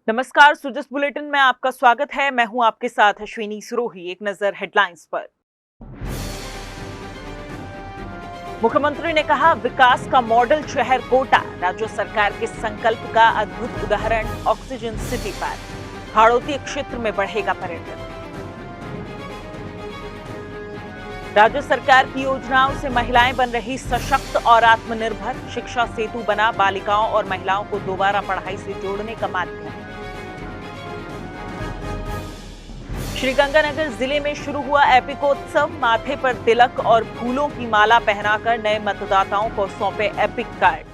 नमस्कार, सुजस बुलेटिन में आपका स्वागत है। मैं हूं आपके साथ अश्विनी सिरोही। एक नजर हेडलाइंस पर। मुख्यमंत्री ने कहा, विकास का मॉडल शहर कोटा राज्य सरकार के संकल्प का अद्भुत उदाहरण ऑक्सीजन सिटी पार्क। हाड़ौती क्षेत्र में बढ़ेगा पर्यटन। राज्य सरकार की योजनाओं से महिलाएं बन रही सशक्त और आत्मनिर्भर। शिक्षा सेतु बना बालिकाओं और महिलाओं को दोबारा पढ़ाई से जोड़ने का माध्यम। श्रीगंगानगर जिले में शुरू हुआ एपिकोत्सव। माथे पर तिलक और फूलों की माला पहनाकर नए मतदाताओं को सौंपे एपिक कार्ड।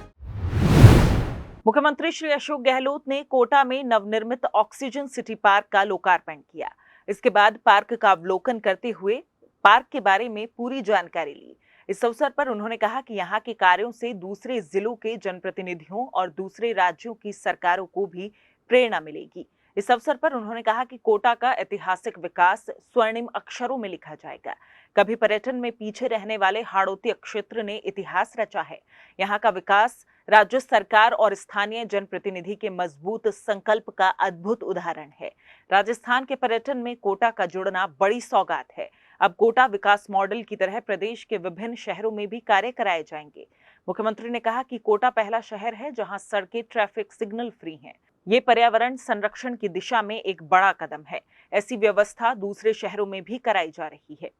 मुख्यमंत्री श्री अशोक गहलोत ने कोटा में नवनिर्मित ऑक्सीजन सिटी पार्क का लोकार्पण किया। इसके बाद पार्क का अवलोकन करते हुए पार्क के बारे में पूरी जानकारी ली। इस अवसर पर उन्होंने कहा कि यहाँ के कार्यों से दूसरे जिलों के जनप्रतिनिधियों और दूसरे राज्यों की सरकारों को भी प्रेरणा मिलेगी। इस अवसर पर उन्होंने कहा कि कोटा का ऐतिहासिक विकास स्वर्णिम अक्षरों में लिखा जाएगा। कभी पर्यटन में पीछे रहने वाले हाड़ौती क्षेत्र ने इतिहास रचा है। यहाँ का विकास राज्य सरकार और स्थानीय जनप्रतिनिधि के मजबूत संकल्प का अद्भुत उदाहरण है। राजस्थान के पर्यटन में कोटा का जुड़ना बड़ी सौगात है। अब कोटा विकास मॉडल की तरह प्रदेश के विभिन्न शहरों में भी कार्य कराए जाएंगे। मुख्यमंत्री ने कहा कि कोटा पहला शहर है जहां सड़कें ट्रैफिक सिग्नल फ्री हैं। ये पर्यावरण संरक्षण की दिशा में एक बड़ा कदम है। ऐसी व्यवस्था दूसरे शहरों में भी कराई जा रही है।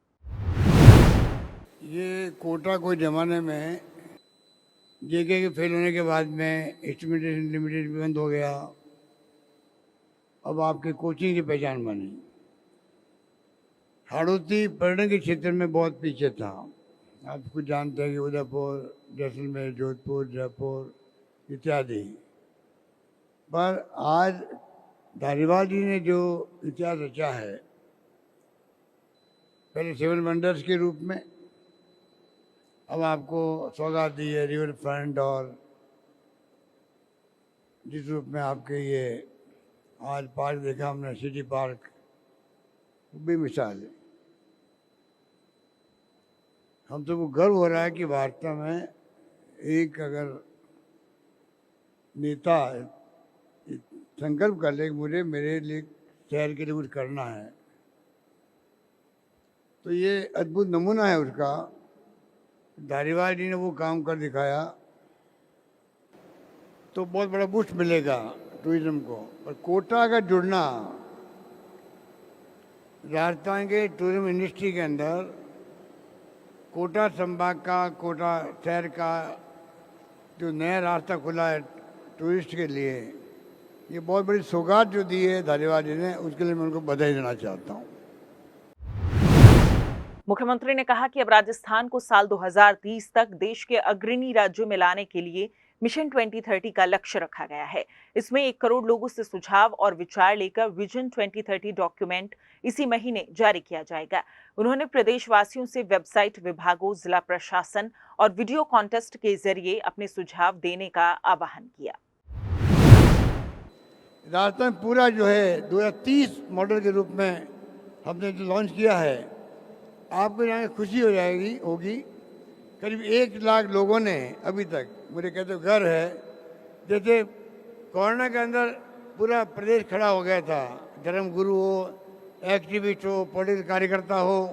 ये कोटा कोई जमाने में जेके के फेल होने के बाद में इंस्ट्रूमेंटेशन लिमिटेड भी बंद हो गया। अब आपके कोचिंग की पहचान बनी। हाड़ौती पर्यटन के क्षेत्र में बहुत पीछे था। आप कुछ जानते हैं कि उदयपुर, जैसलमेर, जोधपुर, जयपुर इत्यादि। पर आज धारीवाल जी ने जो इतिहास रचा है, पहले सेवन वंडर्स के रूप में, अब आपको सौगात दी है रिवर फ्रंट, और जिस रूप में आपके ये आज पार्क देखा हमने, सिटी पार्क, वो भी मिसाल है। हम सबको गर्व हो रहा है कि वास्तव में एक अगर नेता संकल्प कर ले मुझे मेरे लिए शहर के लिए कुछ करना है, तो ये अद्भुत नमूना है उसका। धारीवाल जी ने वो काम कर दिखाया, तो बहुत बड़ा बूस्ट मिलेगा टूरिज्म को। और कोटा का जुड़ना राजस्थान के टूरिज्म इंडस्ट्री के अंदर, कोटा संभाग का, कोटा शहर का जो नया रास्ता खुला है टूरिस्ट के लिए, ये बहुत बड़ी सौगात जो दी है धारीवाल जी ने, उसके लिए मैं उनको बधाई देना चाहता हूँ। मुख्यमंत्री ने कहा कि अब राजस्थान को साल 2030 तक देश के अग्रणी राज्यों में लाने के लिए मिशन 2030 का लक्ष्य रखा गया है। इसमें 1 करोड़ लोगों से सुझाव और विचार लेकर विजन 2030 डॉक्यूमेंट इसी महीने जारी किया जाएगा। उन्होंने प्रदेशवासियों से वेबसाइट, विभागों, जिला प्रशासन और वीडियो कॉन्टेस्ट के जरिए अपने सुझाव देने का आह्वान किया। राजस्थान पूरा जो है 2030 मॉडल के रूप में हमने जो लॉन्च किया है, आपको जान के खुशी हो जाएगी होगी। करीब 1 लाख लोगों ने अभी तक, मुझे कहते घर है, जैसे कोरोना के अंदर पूरा प्रदेश खड़ा हो गया था, धर्मगुरु हो, एक्टिविस्ट हो, पॉलिटिकल कार्यकर्ता हो,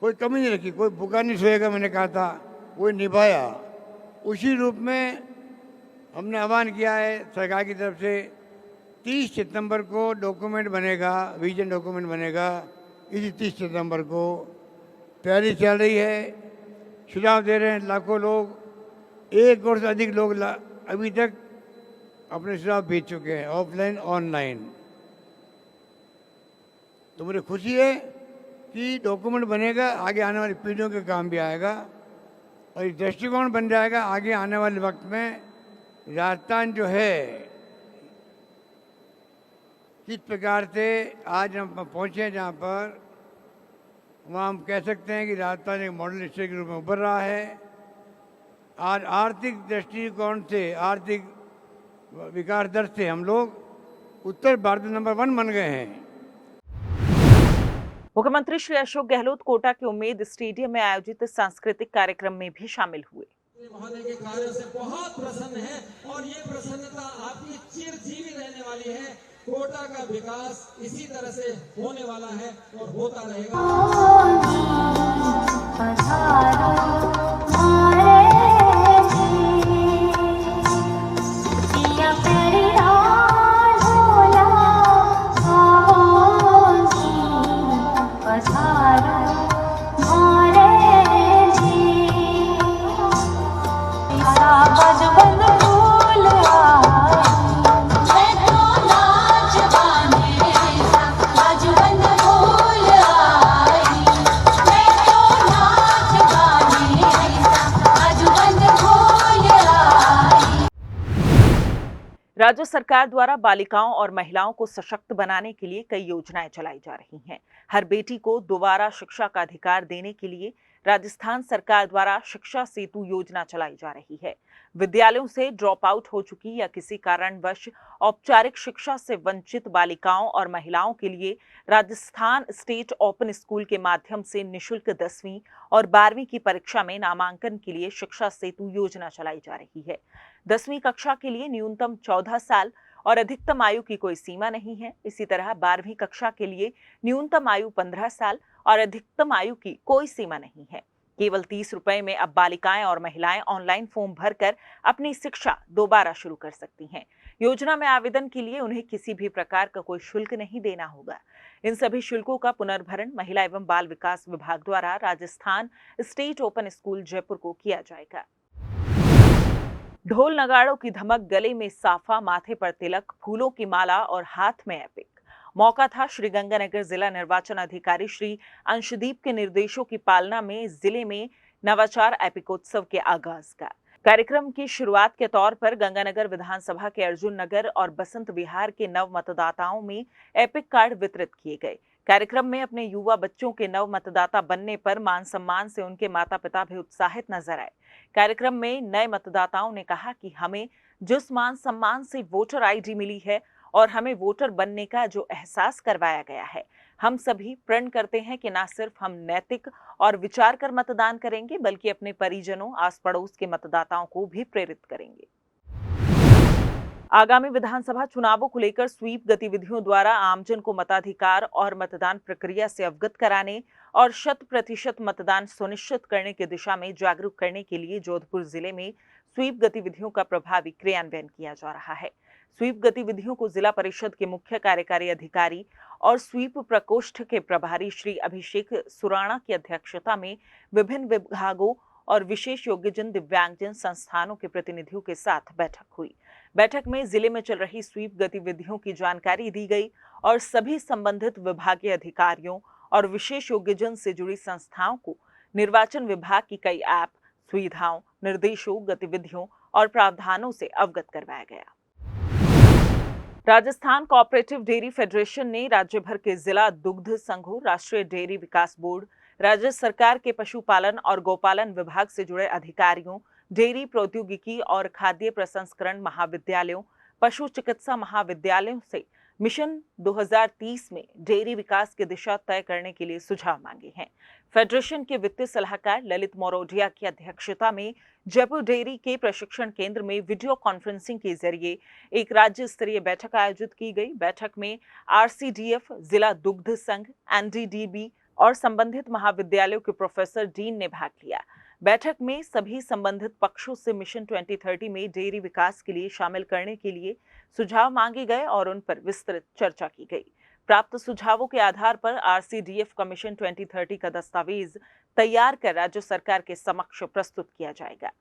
कोई कमी नहीं रखी, कोई भूखा नहीं सोएगा मैंने कहा था, कोई निभाया। उसी रूप में हमने आह्वान किया है सरकार की तरफ से, 30 सितंबर को डॉक्यूमेंट बनेगा, विजन डॉक्यूमेंट बनेगा। इसी 30 सितंबर को तैयारी चल रही है, सुझाव दे रहे हैं लाखों लोग। 1 करोड़ से अधिक लोग अभी तक अपने सुझाव भेज चुके हैं, ऑफलाइन ऑनलाइन। तो मुझे खुशी है कि डॉक्यूमेंट बनेगा, आगे आने वाली पीढ़ियों के काम भी आएगा और एक दृष्टिकोण बन जाएगा। आगे आने वाले वक्त में राजस्थान जो है, किस प्रकार से आज हम पहुँचे हैं जहाँ पर, वहाँ हम कह सकते हैं कि राजस्थान एक मॉडल स्टेट के रूप में उभर रहा है। आज आर्थिक दृष्टिकोण से, आर्थिक विकास दर से हम लोग उत्तर भारत नंबर 1 बन गए हैं। मुख्यमंत्री श्री अशोक गहलोत कोटा के उम्मेद स्टेडियम में आयोजित सांस्कृतिक कार्यक्रम में भी शामिल हुए। महोदय के कार्यों से बहुत प्रसन्न है और ये प्रसन्नता आपकी चिरजीवी रहने वाली है। कोटा का विकास इसी तरह से होने वाला है और होता रहेगा। राज्य सरकार द्वारा बालिकाओं और महिलाओं को सशक्त बनाने के लिए कई योजनाएं चलाई जा रही हैं। हर बेटी को दोबारा शिक्षा का अधिकार देने के लिए राजस्थान सरकार द्वारा शिक्षा सेतु योजना चलाई जा रही है। विद्यालयों से ड्रॉप आउट हो चुकी या किसी कारणवश औपचारिक शिक्षा से वंचित बालिकाओं और महिलाओं के लिए राजस्थान स्टेट ओपन स्कूल के माध्यम से निःशुल्क 10वीं और 12वीं की परीक्षा में नामांकन के लिए शिक्षा सेतु योजना चलाई जा रही है। 10वीं कक्षा के लिए न्यूनतम 14 साल और अधिकतम आयु की कोई सीमा नहीं है। इसी तरह 12वीं कक्षा के लिए न्यूनतम आयु 15 साल और अधिकतम आयु की कोई सीमा नहीं है। केवल 30 रुपए में अब बालिकाएं और महिलाएं ऑनलाइन फॉर्म भरकर अपनी शिक्षा दोबारा शुरू कर सकती हैं। योजना में आवेदन के लिए उन्हें किसी भी प्रकार का कोई शुल्क नहीं देना होगा। इन सभी शुल्कों का पुनर्भरण महिला एवं बाल विकास विभाग द्वारा Rajasthan state open school Jaipur को किया जाएगा। ढोल नगाड़ों की धमक, गले में साफा, माथे पर तिलक, फूलों की माला और हाथ में एपिक। मौका था श्रीगंगानगर जिला निर्वाचन अधिकारी श्री अंशदीप के निर्देशों की पालना में जिले में नवाचार एपिकोत्सव के आगाज का। कार्यक्रम की शुरुआत के तौर पर गंगानगर विधानसभा के अर्जुन नगर और बसंत विहार के नव मतदाताओं में एपिक कार्ड वितरित किए गए। कार्यक्रम में अपने युवा बच्चों के नव मतदाता बनने पर मान सम्मान से उनके माता पिता भी उत्साहित नजर आए। कार्यक्रम में नए मतदाताओं ने कहा कि हमें जिस मान सम्मान से वोटर आईडी मिली है और हमें वोटर बनने का जो एहसास करवाया गया है, हम सभी प्रण करते हैं कि न सिर्फ हम नैतिक और विचार कर मतदान करेंगे बल्कि अपने परिजनों, आस पड़ोस के मतदाताओं को भी प्रेरित करेंगे। आगामी विधानसभा चुनावों को लेकर स्वीप गतिविधियों द्वारा आमजन को मताधिकार और मतदान प्रक्रिया से अवगत कराने और 100% मतदान सुनिश्चित करने की दिशा में जागरूक करने के लिए जोधपुर जिले में स्वीप गतिविधियों का प्रभावी क्रियान्वयन किया जा रहा है। स्वीप गतिविधियों को जिला परिषद के मुख्य कार्यकारी अधिकारी और स्वीप प्रकोष्ठ के प्रभारी श्री अभिषेक सुराणा की अध्यक्षता में विभिन्न विभागों और विशेष योग्यजन दिव्यांगजन संस्थानों के प्रतिनिधियों के साथ बैठक हुई। बैठक में जिले में चल रही स्वीप गतिविधियों की जानकारी दी गई और सभी संबंधित विभागीय अधिकारियों और विशेष योग्यजन से जुड़ी संस्थाओं को निर्वाचन विभाग की कई ऐप, सुविधाओं, निर्देशों, गतिविधियों और प्रावधानों से अवगत करवाया गया। राजस्थान कोऑपरेटिव डेयरी फेडरेशन ने राज्य भर के जिला दुग्ध संघों, राष्ट्रीय डेयरी विकास बोर्ड, राज्य सरकार के पशुपालन और गौपालन विभाग से जुड़े अधिकारियों, डेयरी प्रौद्योगिकी और खाद्य प्रसंस्करण महाविद्यालयों, पशु चिकित्सा महाविद्यालयों से मिशन 2030 में डेयरी विकास की दिशा तय करने के लिए सुझाव मांगे हैं। फेडरेशन के वित्तीय सलाहकार ललित मोरोडिया की अध्यक्षता में जयपुर डेयरी के प्रशिक्षण केंद्र में वीडियो कॉन्फ्रेंसिंग के जरिए एक राज्य स्तरीय बैठक आयोजित की गई। बैठक में आरसीडीएफ, जिला दुग्ध संघ, एनडीडीबी और संबंधित महाविद्यालयों के प्रोफेसर, डीन ने भाग लिया। बैठक में सभी संबंधित पक्षों से मिशन 2030 में डेयरी विकास के लिए शामिल करने के लिए सुझाव मांगे गए और उन पर विस्तृत चर्चा की गई। प्राप्त सुझावों के आधार पर आरसीडीएफ का मिशन 2030 का दस्तावेज तैयार कर राज्य सरकार के समक्ष प्रस्तुत किया जाएगा।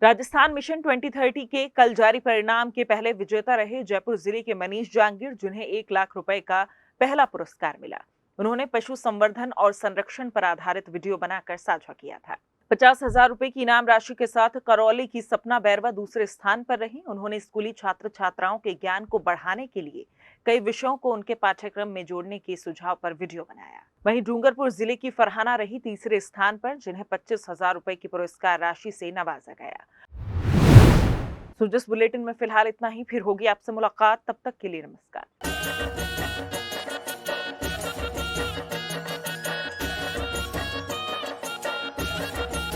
राजस्थान मिशन 2030 के कल जारी परिणाम के पहले विजेता रहे जयपुर जिले के मनीष जांगीर, जिन्हें 1 लाख रुपए का पहला पुरस्कार मिला। उन्होंने पशु संवर्धन और संरक्षण पर आधारित वीडियो बनाकर साझा किया था। 50,000 रुपए की इनाम राशि के साथ करौली की सपना बैरवा दूसरे स्थान पर रही। उन्होंने स्कूली छात्र छात्राओं के ज्ञान को बढ़ाने के लिए कई विषयों को उनके पाठ्यक्रम में जोड़ने के सुझाव पर वीडियो बनाया। वहीं डूंगरपुर जिले की फरहाना रही तीसरे स्थान पर, जिन्हें 25,000 रुपए की पुरस्कार राशि से नवाजा गया। जिस बुलेटिन में फिलहाल इतना ही, फिर होगी आपसे मुलाकात। तब तक के लिए नमस्कार।